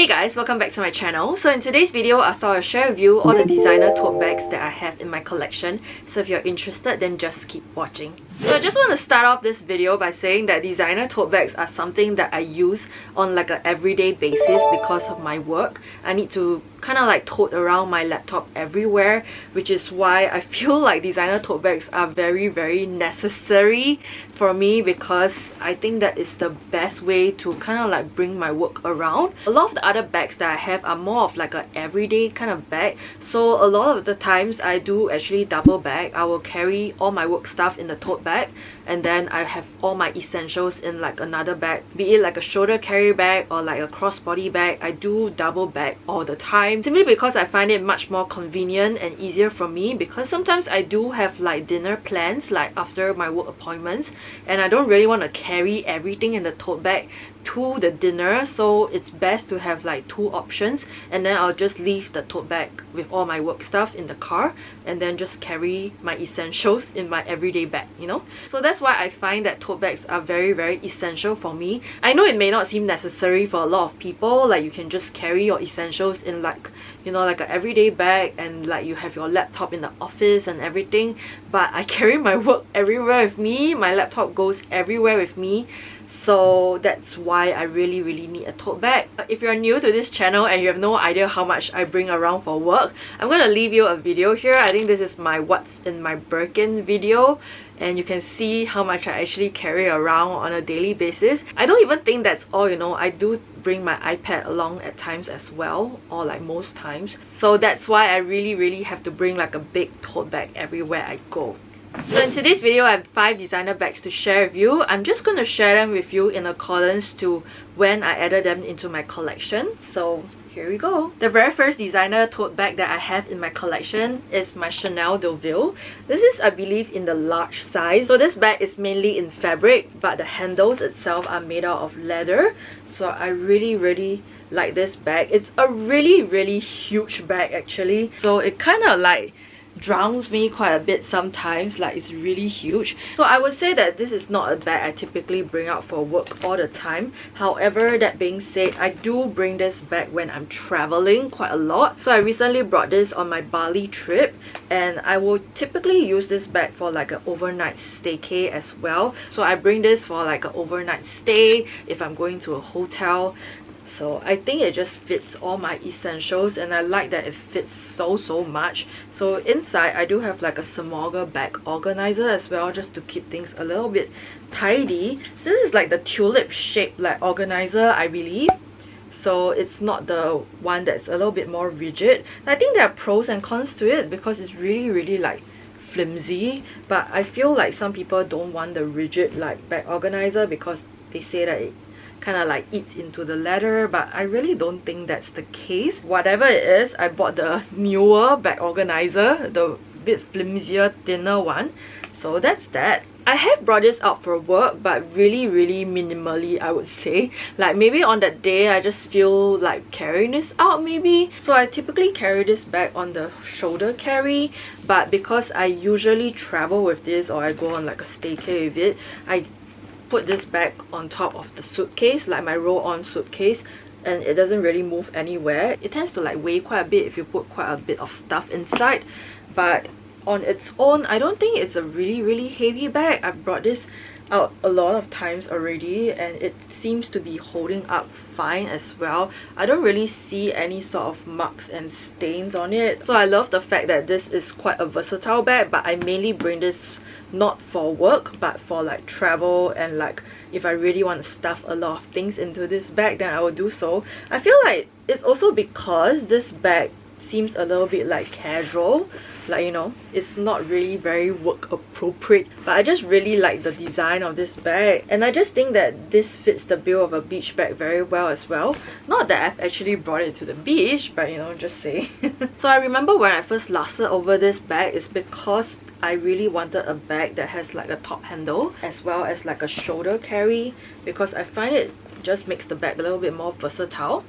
Hey guys, welcome back to my channel. So in today's video, I thought I'd share with you all the designer tote bags that I have in my collection. So if you're interested, then just keep watching. So I just want to start off this video by saying that designer tote bags are something that I use on like an everyday basis because of my work. I need to kind of like tote around my laptop everywhere, which is why I feel like designer tote bags are very necessary for me, because I think that is the best way to kind of like bring my work around. A lot of the other bags that I have are more of like an everyday kind of bag, so a lot of the times I do actually double bag. I will carry all my work stuff in the tote bag, and then I have all my essentials in like another bag, be it like a shoulder carry bag or like a crossbody bag. I do double bag all the time, simply because I find it much more convenient and easier for me, because sometimes I do have like dinner plans like after my work appointments, and I don't really want to carry everything in the tote bag to the dinner, so it's best to have like two options, and then I'll just leave the tote bag with all my work stuff in the car and then just carry my essentials in my everyday bag, you know. So that's why I find that tote bags are very essential for me. I know it may not seem necessary for a lot of people, like you can just carry your essentials in like, you know, like an everyday bag, and like you have your laptop in the office and everything, but I carry my work everywhere with me. My laptop goes everywhere with me, so that's why I really need a tote bag. If you're new to this channel and you have no idea how much I bring around for work, I'm gonna leave you a video here. I think this is my what's in my Birkin video, and you can see how much I actually carry around on a daily basis. I don't even think that's all, you know. I do bring my iPad along at times as well, or like most times, so that's why I really have to bring like a big tote bag everywhere I go. So in today's video, I have 5 designer bags to share with you. I'm just going to share them with you in accordance to when I added them into my collection. So here we go. The very first designer tote bag that I have in my collection is my Chanel Deauville. This is, I believe, in the large size. So this bag is mainly in fabric, but the handles itself are made out of leather. So I really like this bag. It's a really huge bag actually. So it kind of like drowns me quite a bit sometimes, like it's really huge. So I would say that this is not a bag I typically bring out for work all the time. However, that being said, I do bring this bag when I'm traveling quite a lot. So I recently brought this on my Bali trip, and I will typically use this bag for like an overnight staycay as well. So I bring this for like an overnight stay if I'm going to a hotel. So I think it just fits all my essentials, and I like that it fits so much. So inside I do have like a smaller bag organizer as well, just to keep things a little bit tidy. So this is like the tulip shaped like organizer, I believe. So it's not the one that's a little bit more rigid. I think there are pros and cons to it, because it's really like flimsy, but I feel like some people don't want the rigid like bag organizer because they say that it kind of like eats into the leather, but I really don't think that's the case. Whatever it is, I bought the newer bag organizer, the bit flimsier, thinner one. So that's that. I have brought this out for work, but really minimally, I would say. Like maybe on that day I just feel like carrying this out maybe. So I typically carry this bag on the shoulder carry, but because I usually travel with this, or I go on like a staycay with it, I put this bag on top of the suitcase, like my roll-on suitcase, and it doesn't really move anywhere. It tends to like weigh quite a bit if you put quite a bit of stuff inside, but on its own, I don't think it's a really heavy bag. I've brought this out a lot of times already, and it seems to be holding up fine as well. I don't really see any sort of marks and stains on it. So I love the fact that this is quite a versatile bag, but I mainly bring this not for work but for like travel, and like if I really want to stuff a lot of things into this bag, then I will do so. I feel like it's also because this bag seems a little bit like casual, like, you know, it's not really very work appropriate, but I just really like the design of this bag, and I just think that this fits the bill of a beach bag very well as well. Not that I've actually brought it to the beach, but you know, just say. So I remember when I first lusted over this bag, is because I really wanted a bag that has like a top handle as well as like a shoulder carry, because I find it just makes the bag a little bit more versatile.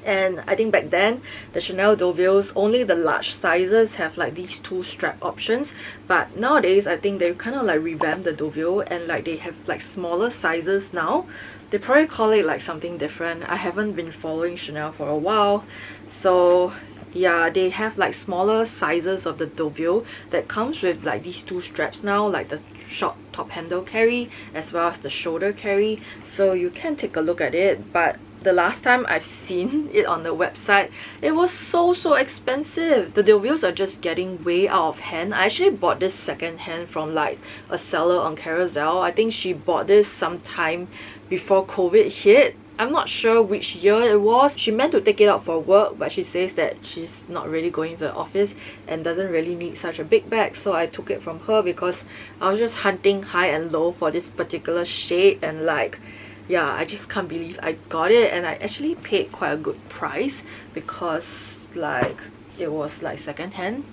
And I think back then, the Chanel Deauvilles, only the large sizes have like these 2 strap options. But nowadays, I think they kind of like revamped the Deauville and like they have like smaller sizes now. They probably call it like something different. I haven't been following Chanel for a while. So yeah, they have like smaller sizes of the Deauville that comes with like these 2 straps now, like the short top handle carry as well as the shoulder carry. So you can take a look at it, but the last time I've seen it on the website, it was so expensive. The Deauvilles are just getting way out of hand. I actually bought this second hand from like a seller on Carousel. I think she bought this sometime before COVID hit. I'm not sure which year it was. She meant to take it out for work, but she says that she's not really going to the office and doesn't really need such a big bag. So I took it from her because I was just hunting high and low for this particular shade, and like, yeah, I just can't believe I got it. And I actually paid quite a good price because like it was like secondhand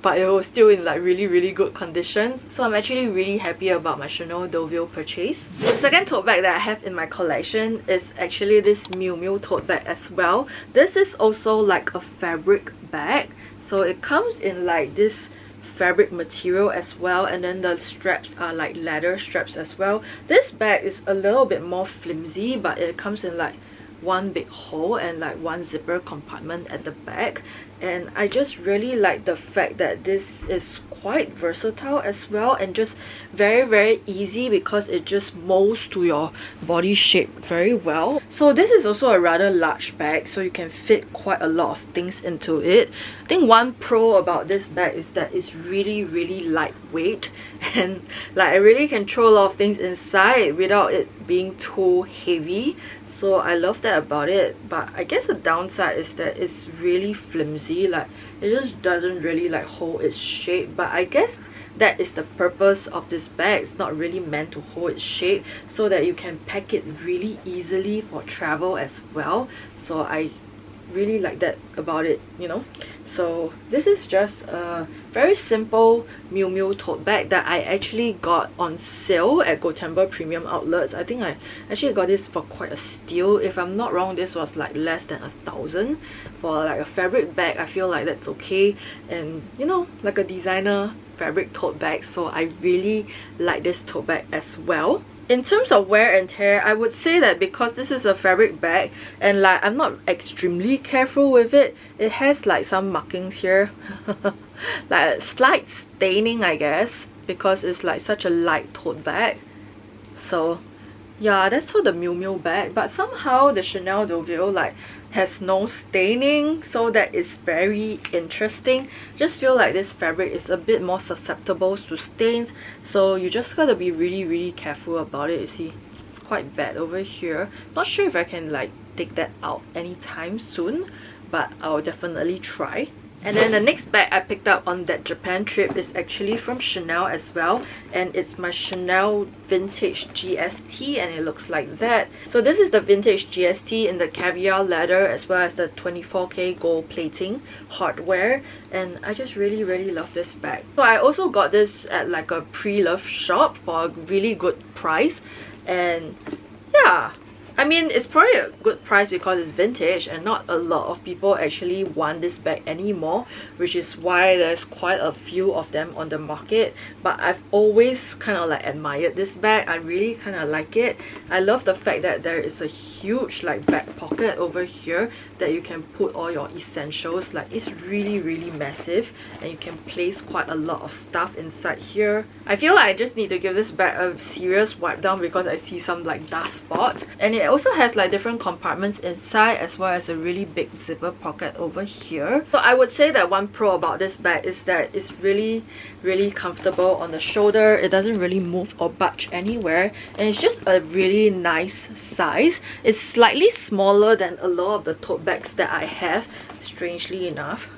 but it was still in like really good conditions. So I'm actually really happy about my Chanel Deauville purchase. The second tote bag that I have in my collection is actually this Miu Miu tote bag as well. This is also like a fabric bag, so it comes in like this fabric material as well, and then the straps are like leather straps as well. This bag is a little bit more flimsy, but it comes in like 1 big hole and like 1 zipper compartment at the back. And I just really like the fact that this is quite versatile as well, and just very easy because it just molds to your body shape very well. So this is also a rather large bag, so you can fit quite a lot of things into it. I think one pro about this bag is that it's really lightweight, and like I really can throw a lot of things inside without it being too heavy. So I love that about it. But I guess the downside is that it's really flimsy, like it just doesn't really like hold its shape. But I guess that is the purpose of this bag. It's not really meant to hold its shape, so that you can pack it really easily for travel as well. So I really like that about it, you know. So this is just a very simple Miu Miu tote bag that I actually got on sale at Gothenburg Premium Outlets. I think I actually got this for quite a steal. If I'm not wrong, this was like less than 1,000 for like a fabric bag. I feel like that's okay, and you know, like a designer fabric tote bag. So I really like this tote bag as well. In terms of wear and tear, I would say that because this is a fabric bag and like I'm not extremely careful with it, it has like some markings here like slight staining, I guess, because it's like such a light tote bag. So yeah, that's for the Miu Miu bag. But somehow the Chanel Deauville like has no staining, so that is very interesting. Just feel like this fabric is a bit more susceptible to stains, so you just gotta be really careful about it. You see, it's quite bad over here. Not sure if I can like take that out anytime soon, but I'll definitely try. And then the next bag I picked up on that Japan trip is actually from Chanel as well, and it's my Chanel Vintage GST, and it looks like that. So this is the Vintage GST in the caviar leather as well as the 24K gold plating hardware, and I just really love this bag. So I also got this at like a pre-loved shop for a really good price, and yeah, I mean, it's probably a good price because it's vintage and not a lot of people actually want this bag anymore, which is why there's quite a few of them on the market. But I've always kind of like admired this bag. I really kind of like it. I love the fact that there is a huge like back pocket over here that you can put all your essentials. Like it's really massive, and you can place quite a lot of stuff inside here. I feel like I just need to give this bag a serious wipe down because I see some like dust spots, and it also has like different compartments inside as well as a really big zipper pocket over here. So I would say that one pro about this bag is that it's really comfortable on the shoulder. It doesn't really move or budge anywhere, and it's just a really nice size. It's slightly smaller than a lot of the tote bags that I have, strangely enough.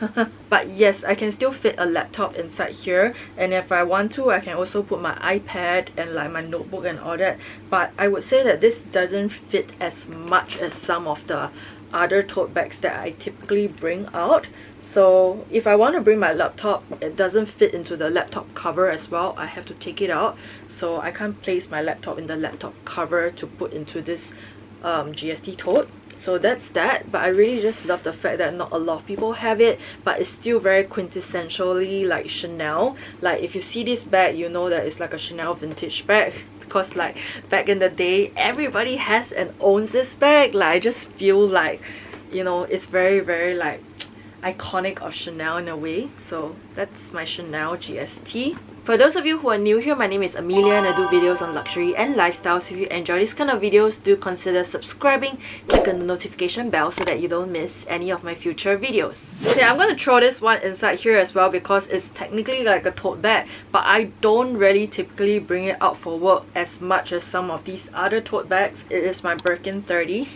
But yes, I can still fit a laptop inside here, and if I want to, I can also put my iPad and like my notebook and all that. But I would say that this doesn't fit as much as some of the other tote bags that I typically bring out. So if I want to bring my laptop, it doesn't fit into the laptop cover as well. I have to take it out, so I can't place my laptop in the laptop cover to put into this GST tote. So that's that. But I really just love the fact that not a lot of people have it, but it's still very quintessentially like Chanel. Like if you see this bag, you know that it's like a Chanel vintage bag, because like back in the day everybody has and owns this bag. Like I just feel like, you know, it's very like iconic of Chanel in a way. So that's my Chanel GST. For those of you who are new here, my name is Amelia and I do videos on luxury and lifestyle. So if you enjoy this kind of videos, do consider subscribing, click on the notification bell so that you don't miss any of my future videos. Okay, I'm going to throw this one inside here as well because it's technically like a tote bag, but I don't really typically bring it out for work as much as some of these other tote bags. It is my Birkin 30.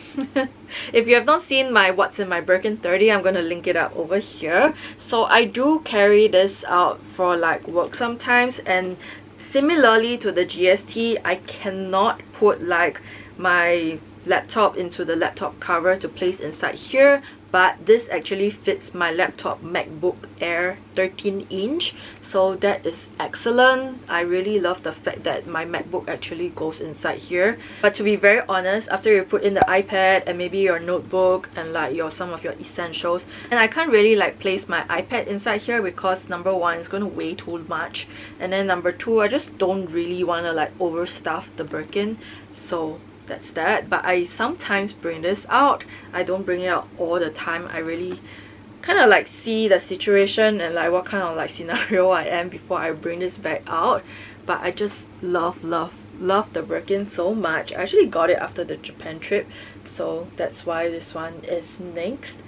If you have not seen my what's in my Birkin 30, I'm going to link it up over here. So I do carry this out for like work sometimes, and similarly to the GST, I cannot put like my laptop into the laptop cover to place inside here, but this actually fits my laptop MacBook Air 13-inch, so that is excellent. I really love the fact that my MacBook actually goes inside here. But to be very honest, after you put in the iPad and maybe your notebook and like some of your essentials, and I can't really like place my iPad inside here because number one, it's going to weigh too much, and then number two, I just don't really want to like overstuff the Birkin. So that's that. But I sometimes bring this out. I don't bring it out all the time. I really kind of like see the situation and like what kind of like scenario I am before I bring this bag out. But I just love the Birkin so much. I actually got it after the Japan trip, so that's why this one is next.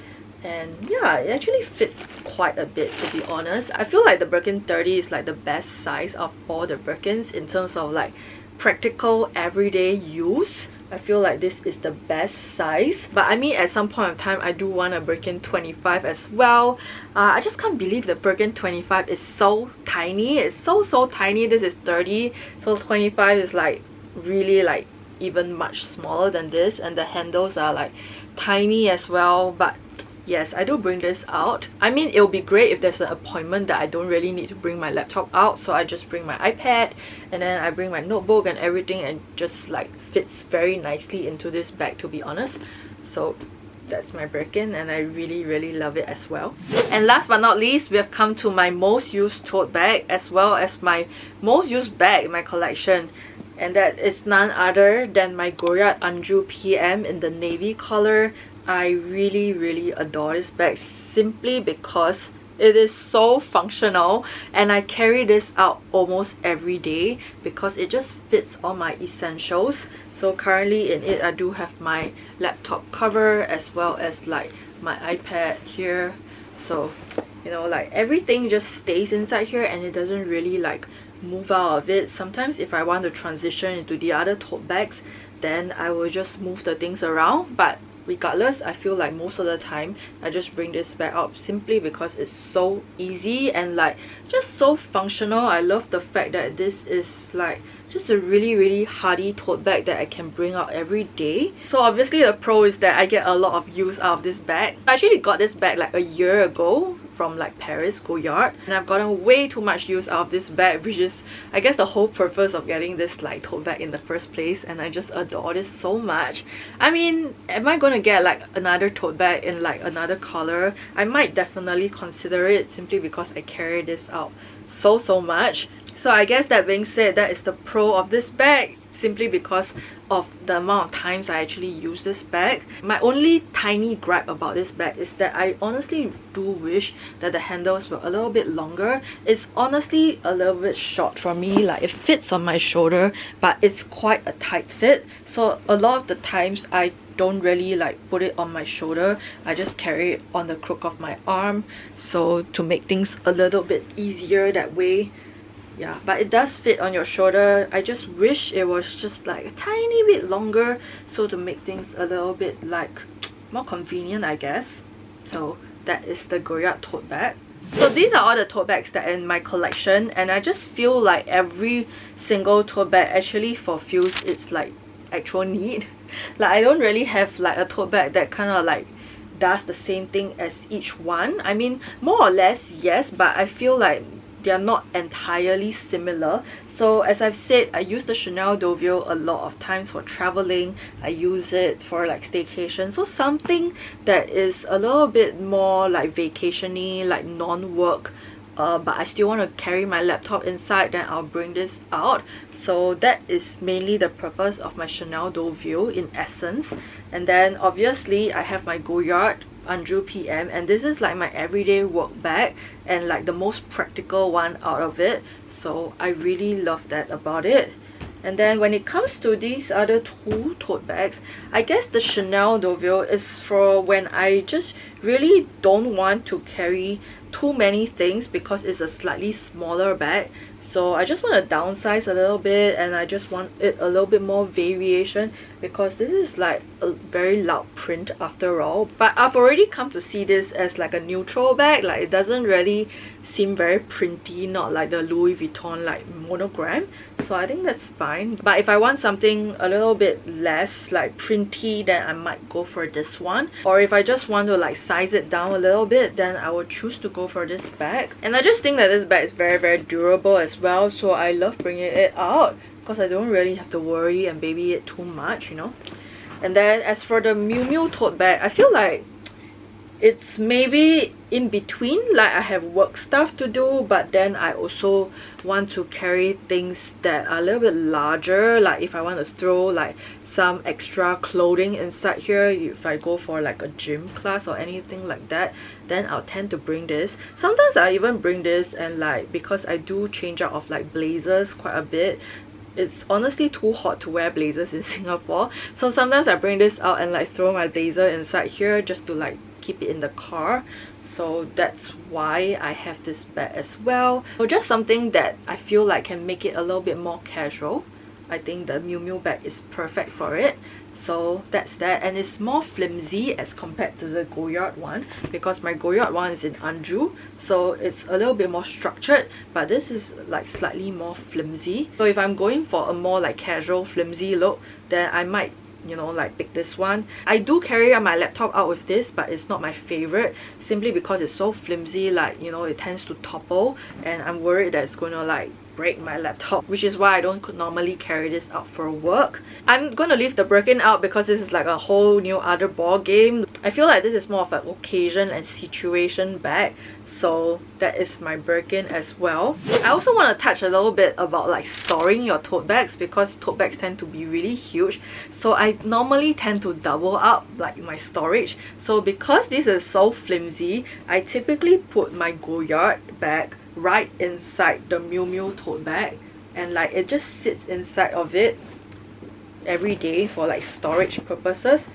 And yeah, it actually fits quite a bit, to be honest. I feel like the Birkin 30 is like the best size of all the Birkins in terms of like practical everyday use. I feel like this is the best size. But I mean, at some point of time I do want a Birkin 25 as well. I just can't believe the Birkin 25 is so tiny. It's so tiny. This is 30, so 25 is like really like even much smaller than this, and the handles are like tiny as well. But yes, I do bring this out. I mean, it would be great if there's an appointment that I don't really need to bring my laptop out, so I just bring my iPad and then I bring my notebook and everything, and just like fits very nicely into this bag, to be honest. So that's my Birkin, and I really love it as well. And last but not least, we have come to my most used tote bag as well as my most used bag in my collection, and that is none other than my Goyard Anjou PM in the navy color. I really adore this bag simply because it is so functional, and I carry this out almost every day because it just fits all my essentials. So currently in it, I do have my laptop cover as well as like my iPad here. So, you know, like everything just stays inside here and it doesn't really like move out of it. Sometimes if I want to transition into the other tote bags, then I will just move the things around. But regardless, I feel like most of the time I just bring this bag up simply because it's so easy and like just so functional. I love the fact that this is like just a really hardy tote bag that I can bring out every day. So obviously the pro is that I get a lot of use out of this bag. I actually got this bag like a year ago from like Paris, Goyard, and I've gotten way too much use out of this bag, which is I guess the whole purpose of getting this like tote bag in the first place, and I just adore this so much. I mean, am I gonna get like another tote bag in like another color? I might definitely consider it simply because I carry this out so much. So I guess that being said, that is the pro of this bag, simply because of the amount of times I actually use this bag. My only tiny gripe about this bag is that I honestly do wish that the handles were a little bit longer. It's honestly a little bit short for me. Like it fits on my shoulder, but it's quite a tight fit. So a lot of the times I don't really like put it on my shoulder. I just carry it on the crook of my arm, so to make things a little bit easier that way. Yeah, but it does fit on your shoulder. I just wish it was just like a tiny bit longer, so to make things a little bit like more convenient, I guess. So that is the Goyard tote bag. So these are all the tote bags that are in my collection, and I just feel like every single tote bag actually fulfills its like actual need. Like I don't really have like a tote bag that kind of like does the same thing as each one. I mean, more or less yes, but I feel like they are not entirely similar. So as I've said, I use the Chanel Deauville a lot of times for traveling. I use it for like staycation. So something that is a little bit more like vacation-y, like non-work, but I still want to carry my laptop inside, then I'll bring this out. So that is mainly the purpose of my Chanel Deauville in essence. And then obviously I have my Goyard Anjou PM, and this is like my everyday work bag and like the most practical one out of it. So I really love that about it. And then when it comes to these other two tote bags, I guess the Chanel Deauville is for when I just really don't want to carry too many things because it's a slightly smaller bag. So I just want to downsize a little bit, and I just want it a little bit more variation because this is like a very loud print after all. But I've already come to see this as like a neutral bag. Like it doesn't really seem very printy, not like the Louis Vuitton like monogram. So I think that's fine. But if I want something a little bit less like printy, then I might go for this one. Or if I just want to like size it down a little bit, then I would choose to go for this bag. And I just think that this bag is very durable as well. So I love bringing it out because I don't really have to worry and baby it too much, you know. And then as for the Miu Miu tote bag, I feel like it's maybe in between. Like I have work stuff to do, but then I also want to carry things that are a little bit larger. Like if I want to throw like some extra clothing inside here, if I go for like a gym class or anything like that, then I'll tend to bring this. Sometimes I even bring this, and like because I do change out of like blazers quite a bit, it's honestly too hot to wear blazers in Singapore. So sometimes I bring this out and like throw my blazer inside here just to like keep it in the car. So that's why I have this bag as well. So just something that I feel like can make it a little bit more casual. I think the Miu Miu bag is perfect for it. So that's that, and it's more flimsy as compared to the Goyard one because my Goyard one is in Anjou, so it's a little bit more structured, but this is like slightly more flimsy. So if I'm going for a more like casual flimsy look, then I might, you know, like pick this one. I do carry my laptop out with this, but it's not my favorite simply because it's so flimsy, like, you know, it tends to topple, and I'm worried that it's going to like break my laptop, which is why I don't normally carry this out for work. I'm gonna leave the Birkin out because this is like a whole new other ball game. I feel like this is more of an occasion and situation bag, so that is my Birkin as well. I also want to touch a little bit about like storing your tote bags because tote bags tend to be really huge. So I normally tend to double up like my storage. So because this is so flimsy, I typically put my Goyard bag right inside the Miu Miu tote bag, and like it just sits inside of it every day for like storage purposes.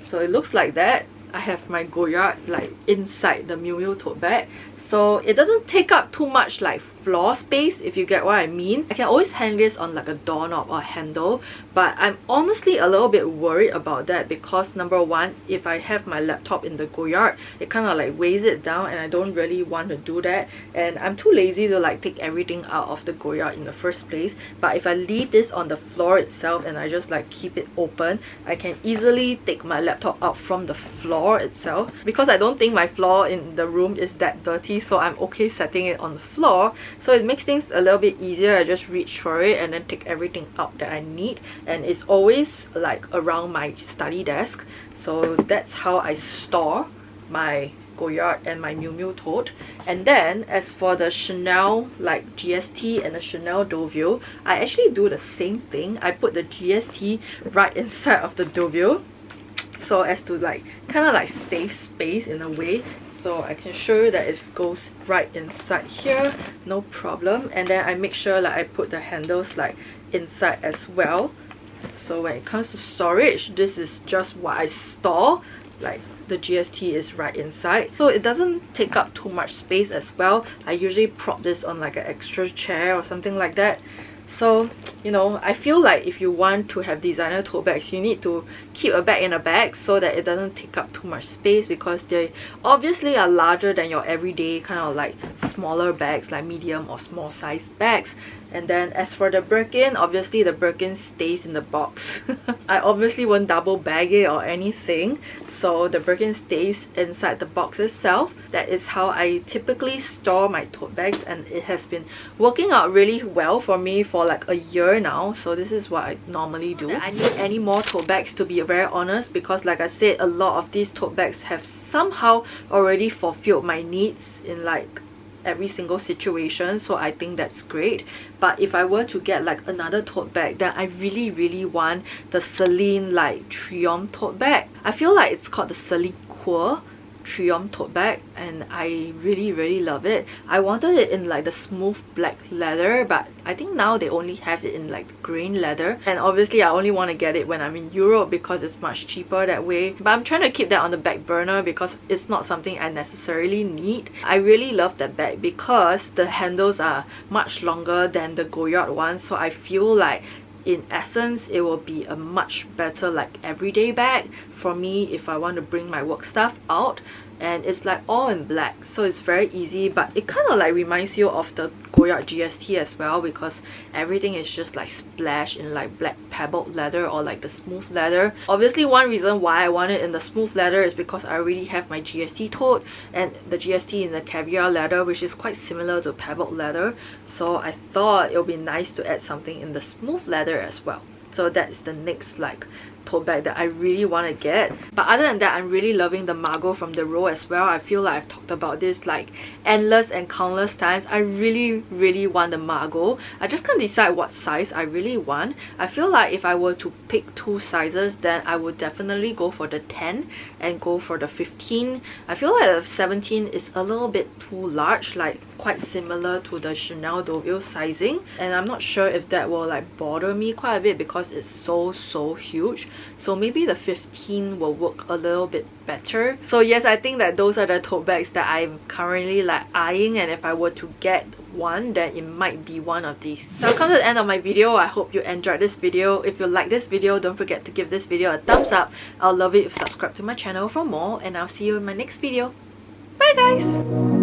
So it looks like that. I have my Goyard like inside the Miu Miu tote bag, so it doesn't take up too much like floor space, if you get what I mean. I can always hang this on like a doorknob or handle, but I'm honestly a little bit worried about that because number one, if I have my laptop in the Goyard, it kind of like weighs it down, and I don't really want to do that, and I'm too lazy to like take everything out of the Goyard in the first place. But if I leave this on the floor itself and I just like keep it open, I can easily take my laptop out from the floor itself. Because I don't think my floor in the room is that dirty, so I'm okay setting it on the floor. So it makes things a little bit easier. I just reach for it and then take everything out that I need, and it's always like around my study desk. So that's how I store my Goyard and my Miu Miu tote. And then as for the Chanel like GST and the Chanel Deauville, I actually do the same thing. I put the GST right inside of the Deauville, so as to like kind of like save space in a way. So I can show you that it goes right inside here, no problem. And then I make sure like I put the handles like inside as well. So when it comes to storage, this is just what I store. Like the GST is right inside, so it doesn't take up too much space as well. I usually prop this on like an extra chair or something like that. So, you know, I feel like if you want to have designer tote bags, you need to keep a bag in a bag so that it doesn't take up too much space, because they obviously are larger than your everyday kind of like smaller bags, like medium or small size bags. And then as for the Birkin, obviously the Birkin stays in the box. I obviously won't double bag it or anything, so the Birkin stays inside the box itself. That is how I typically store my tote bags, and it has been working out really well for me for like a year now. So this is what I normally do. I need any more tote bags, to be very honest, because like I said, a lot of these tote bags have somehow already fulfilled my needs in like every single situation, so I think that's great. But if I were to get like another tote bag, then I really want the Celine like Triomphe tote bag. I feel like it's called the Celine Cuir Triomphe tote bag, and I really love it. I wanted it in like the smooth black leather, but I think now they only have it in like green leather, and obviously I only want to get it when I'm in Europe because it's much cheaper that way. But I'm trying to keep that on the back burner because it's not something I necessarily need. I really love that bag because the handles are much longer than the Goyard ones, so I feel like in essence it will be a much better like everyday bag for me if I want to bring my work stuff out. And it's like all in black, so it's very easy, but it kind of like reminds you of the Goyard GST as well, because everything is just like splashed in like black pebbled leather or like the smooth leather. Obviously one reason why I want it in the smooth leather is because I already have my GST tote, and the GST in the caviar leather, which is quite similar to pebbled leather, so I thought it would be nice to add something in the smooth leather as well. So that's the next like tote bag that I really want to get. But other than that, I'm really loving the Margot from the Row as well. I feel like I've talked about this like endless and countless times. I really want the Margot. I just can't decide what size I really want. I feel like if I were to pick two sizes, then I would definitely go for the 10 and go for the 15. I feel like the 17 is a little bit too large, like quite similar to the Chanel Deauville sizing, and I'm not sure if that will like bother me quite a bit because it's so huge. So maybe the 15 will work a little bit better. So yes, I think that those are the tote bags that I'm currently like eyeing, and if I were to get one, then it might be one of these. So I've come to the end of my video. I hope you enjoyed this video. If you like this video, don't forget to give this video a thumbs up. I'll love it if you subscribe to my channel for more, and I'll see you in my next video. Bye guys!